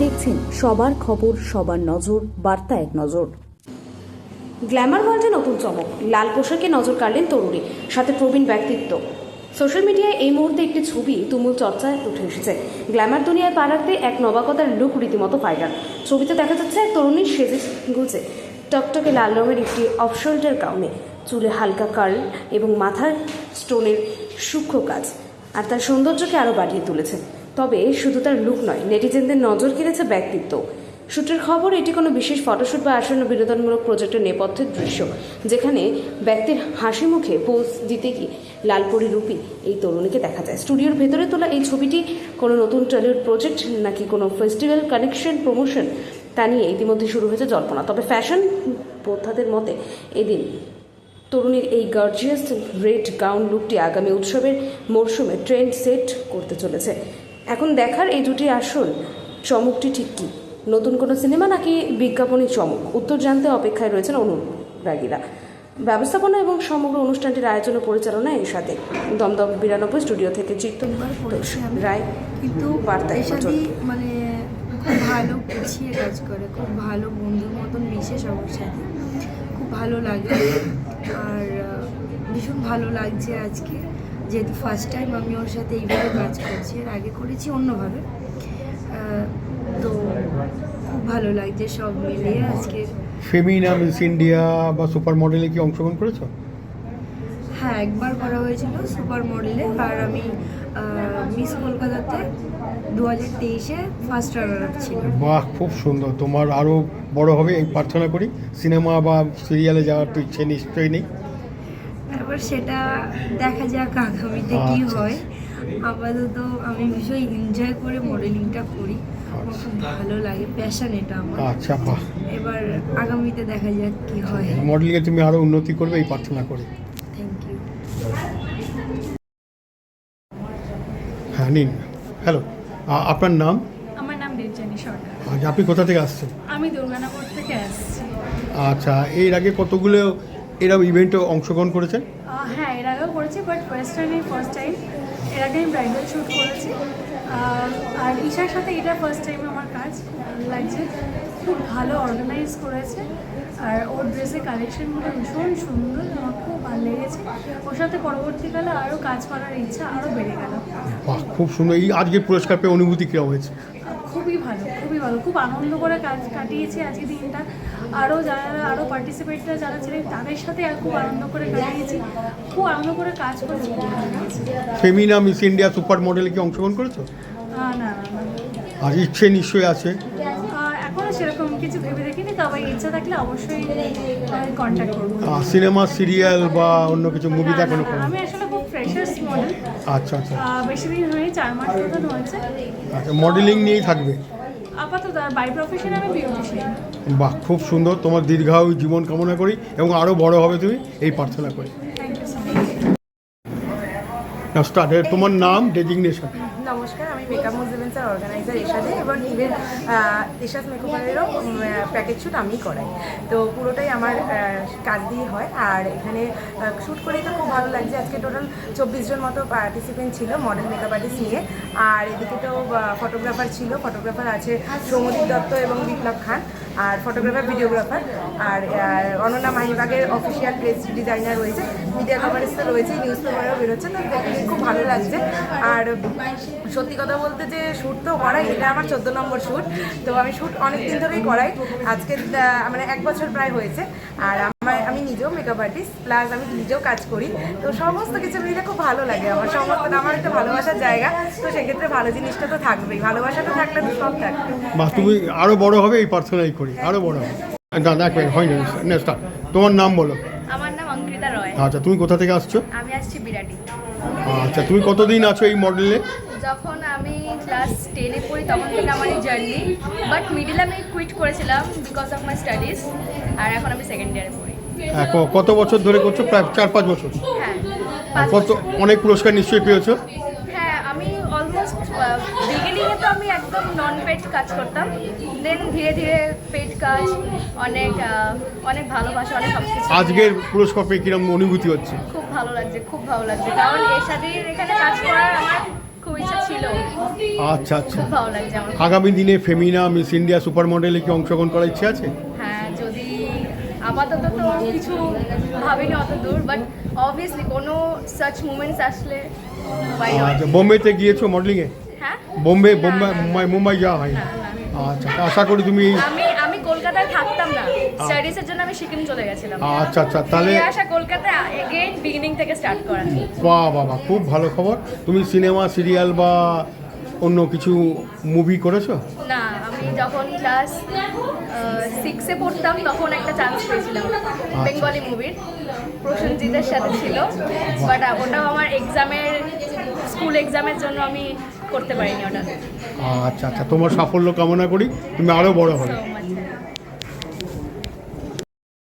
দেখছেন সবার খবর, সবার নজর, বার্তা এক নজর। গ্ল্যামার ওয়ার্ল্ডে নতুন চমক, লাল পোশাকে নজর কাড়লেন তরুণী, সাথে প্রবীণ ব্যক্তিত্ব। সোশ্যাল মিডিয়ায় এই মুহূর্তে একটি ছবি তুমুল চর্চায় উঠে এসেছে। গ্ল্যামার দুনিয়ায় পা রাখতে এক নবাগতার লুক রীতিমতো ভাইরাল। ছবিতে দেখা যাচ্ছে এক তরুণীর সেজে গুজে টকটকে লাল রঙের একটি অফ শোল্ডার গাউনে, চুলে হালকা কার্ল এবং মাথার স্টোনের সূক্ষ্ম কাজ, আর তার সৌন্দর্যকে আরও বাড়িয়ে তুলেছে। তবে শুধু তার লুক নয়, নেটিজেনদের নজর কেড়েছে ব্যক্তিত্ব। শ্যুটের খবর, এটি কোনো বিশেষ ফটোশ্যুট বা আসন্ন বিনোদনমূলক প্রজেক্টের নেপথ্যের দৃশ্য, যেখানে ব্যক্তির হাসি মুখে পোজ দিতে গিয়ে লালপরি রূপী এই তরুণীকে দেখা যায়। স্টুডিওর ভেতরে তোলা এই ছবিটি কোনো নতুন টলিউড প্রজেক্ট নাকি কোনো ফেস্টিভ্যাল কানেকশন প্রমোশন, তা নিয়ে ইতিমধ্যে শুরু হয়েছে জল্পনা। তবে ফ্যাশন বোদ্ধাদের মতে এদিন তরুণীর এই গর্জিয়াস রেড গাউন লুকটি আগামী উৎসবের মরশুমে ট্রেন্ড সেট করতে চলেছে। এখন দেখার এই দুটি আসল চমকটি ঠিক কী, নতুন কোনো সিনেমা নাকি বিজ্ঞাপনী চমক, উত্তর জানতে অপেক্ষায় রয়েছেন অনুরাগীরা। ব্যবস্থাপনা এবং সমগ্র অনুষ্ঠানটির আয়োজন ও পরিচালনা এর সাথে দমদম 92 স্টুডিও থেকে চিত্তনবার রায়, কিন্তু বার্তায় মানে খুব ভালো গুছিয়ে কাজ করে, খুব ভালো বন্ধুর মতন মিশে সবার সাথে, খুব ভালো লাগে। আর ভীষণ ভালো লাগছে আজকে, যেহেতু ফার্স্ট টাইম আমি ওর সাথে এইভাবে কাজ করছি, এর আগে করেছি অন্যভাবে, তো খুব ভালো লাগছে সব মিলিয়ে আজকে। ফেমিনা মিস ইন্ডিয়া বা সুপার মডেলে কি অংশগ্রহণ করেছো? হ্যাঁ, একবার করা হয়েছিল সুপার মডেলে, আর আমি মিস কলকাতাতে 2023-এ ফার্স্ট রানার আপ ছিল। বাহ, খুব সুন্দর। তোমার আরও বড় হবে এই প্রার্থনা করি। সিনেমা বা সিরিয়ালে যাওয়ার তো ইচ্ছে নিশ্চয়ই নেই? এবার সেটা দেখা যাক আগামীতে কী হয়। আপাতত আমি ভীষণ এনজয় করে মডেলিংটা করি, আমার খুব ভালো লাগে, প্যাশন এটা আমার। আচ্ছা, বাহ। এবার আগামীতে দেখা যাক কী হয়। মডেলিংয়ে তুমি আরও উন্নতি করবে এই প্রার্থনা করি। Thank you. হ্যাঁ, নিন। হ্যালো, আপনার নাম? আমার নাম দেবযানী সরকার। আচ্ছা, আপনি কোথা থেকে আসছেন? আমি দুর্গানগর থেকে আসছি। আচ্ছা, এর আগে কতগুলো এরকম ইভেন্টে অংশগ্রহণ করেছেন? হ্যাঁ, এর আগেও করেছি, বাট ওয়েস্টার্নে ফার্স্ট টাইম। এর আগে আমি ব্রাইডাল শ্যুট করেছি, আর ঈশার সাথে এটা ফার্স্ট টাইম আমার কাজ। খুব ভালো লাগছে, খুব ভালো অর্গানাইজ করেছে, আর ওর ড্রেসের কালেকশনগুলো ভীষণ সুন্দর, আমার খুব ভালো লেগেছে। ওর সাথে পরবর্তীকালে আরও কাজ করার ইচ্ছা আরও বেড়ে গেল। বাহ, খুব সুন্দর। এই আজকের পুরস্কার পেয়ে অনুভূতি কী হয়েছে? খুবই ভালো, খুবই ভালো, খুব আনন্দ করে কাজ কাটিয়েছি আজকের দিনটা। আরও পার্টিসিপেটরা যারা ছিলেন তাদের সাথে আর খুব আনন্দ করে কাটিয়েছি, খুব আনন্দ করে কাজ করেছি, খুব ভালো লেগেছে। ফেমিনা মিস ইন্ডিয়া সুপার মডেলে কি অংশগ্রহণ করেছো? না না, আর ইচ্ছে নিশ্চয়ই আছে? এখনও সেরকম কিছু ভেবে দেখিনি, তবে ইচ্ছা থাকলে অবশ্যই কন্ট্যাক্ট করবো। সিনেমা, সিরিয়াল বা অন্য কিছু মুভি দেখানো? আমি আসলে খুব ফ্রেশার্স মডেল। আচ্ছা আচ্ছা। বেশি দিন হয়নি, 4 মাস মতন হয়েছে। আচ্ছা, মডেলিং নিয়েই থাকবে আপাতত। বাই প্রফেশন আমি বিউটিশিয়ান। বাহ, খুব সুন্দর। তোমার দীর্ঘায়ু জীবন কামনা করি এবং আরও বড় হবে তুমি এই প্রার্থনা করি। Thank you so much. Start. তোমার নাম, ডেজিগনেশন? নমস্কার, আমি মেকআপ মুজেভেন্সের অর্গানাইজার এশাদে, এবং ইভেন এশাদ মেকআপেরও প্যাকেজ শ্যুট আমিই করাই। তো পুরোটাই আমার কাজ দিয়ে হয়, আর এখানে শ্যুট করেই তো খুব ভালো লাগছে। আজকে টোটাল 24 জন মতো পার্টিসিপেন্ট ছিল মডেল মেকআপ আর্টিস্ট নিয়ে, আর এদিকে তো ফটোগ্রাফার ছিল। ফটোগ্রাফার আছে সৌমদীপ দত্ত এবং বিপ্লব খান, আর ফটোগ্রাফার ভিডিওগ্রাফার, আর অনন্যা মাহিবাগের অফিসিয়াল প্রেস ডিজাইনার রয়েছে, মিডিয়া কভারেজ তো রয়েছে, নিউজ পেপারেও বেরোচ্ছে। তো দেখে খুব ভালো লাগছে। আর সত্যি কথা বলতে যে শ্যুট তো করাই, এটা আমার 14 নম্বর শ্যুট। তো আমি শ্যুট অনেক দিন ধরেই করাই, আজকে মানে 1 বছর প্রায় হয়েছে। আর আমি নিজেও মেকআপ আর্টিস্ট, প্লাস আমি নিজেও কাজ করি। তো সমস্ত কিছু মিলে খুব ভালো লাগে আমার। আমার একটা ভালোবাসার জায়গা, তো সেক্ষেত্রে ভালো জিনিসটা তো থাকবেই, ভালোবাসাটা থাকলে তো সব থাকবে। বা তুমি আরও বড় হবে এই প্রার্থনাই করি, আরও বড় হবে। হয়নি না, স্টার্ট। তোমার নাম বলো। আমার নাম অঙ্কিতা রয়। আচ্ছা, তুমি কোথা থেকে আসছো? আমি আসছি বিরাটি। আচ্ছা, তুমি কতদিন আছো এই মডেলে? যখন আমি ক্লাস 10-এ পড়ি তখন থেকে আমার এই জার্নি, বাট মিডিলে আমি কুইট করেছিলাম বিকজ অফ মাই স্টাডিজ, আর এখন আমি সেকেন্ড ইয়ারে পড়ি। কত বছর ধরে করছো? প্রায় 4-5 বছর। হ্যাঁ, অনেক পুরস্কার নিশ্চয়ই পেয়েছো? হ্যাঁ, আমি অলমোস্ট বিগিনিংয়ে তো আমি একদম নন পেড কাজ করতাম, দেন ধীরে ধীরে পেড কাজ, অনেক ভালোবাসা, অনেক সব কিছু। আজকের পুরস্কার পেয়ে কিরকম অনুভূতি হচ্ছে? খুব ভালো লাগছে, খুব ভালো লাগছে, কারণ এর সাথে এখানে কাজ করার আমার খুব ইচ্ছা ছিল। আচ্ছা আচ্ছা। খুব ভালো লাগছে আমার। আগামী দিনে ফেমিনা মিস ইন্ডিয়া সুপার মডেলে কি অংশগ্রহণ করার ইচ্ছে আছে? হ্যাঁ, যদি আপাতত তো কিছু ভাবিনি অত দূর, বাট অবভিয়াসলি কোনো সাচ মুমেন্টস আসলে why not? আচ্ছা, বোম্বেতে গিয়েছো মডেলিংয়ে? হ্যাঁ, বোম্বে না, মুম্বাই যাওয়া হয়? না, না। আচ্ছা, আশা করি তুমি। আমি কলকাতায় থাকতাম না, স্টাডিজের জন্য আমি সিকিম চলে গেছিলাম। আচ্ছা আচ্ছা, তাহলে ফিরে আসা কলকাতায় এগেইন বিগিনিং থেকে স্টার্ট করা। বাহ বাবা, খুব ভালো খবর। তুমি সিনেমা, সিরিয়াল বা অন্য কিছু মুভি করেছো? না, আমি যখন ক্লাস 6-এ পড়তাম তখন একটা চান্স পেয়েছিলাম বেঙ্গলি মুভির, প্রসেনজিতের সাথে ছিল, বাট ওটাও আমার স্কুল এক্সামের জন্য আমি করতে পারিনি ওটা। আচ্ছা আচ্ছা, তোমার সাফল্য কামনা করি, তুমি আরও বড় হবে। So much.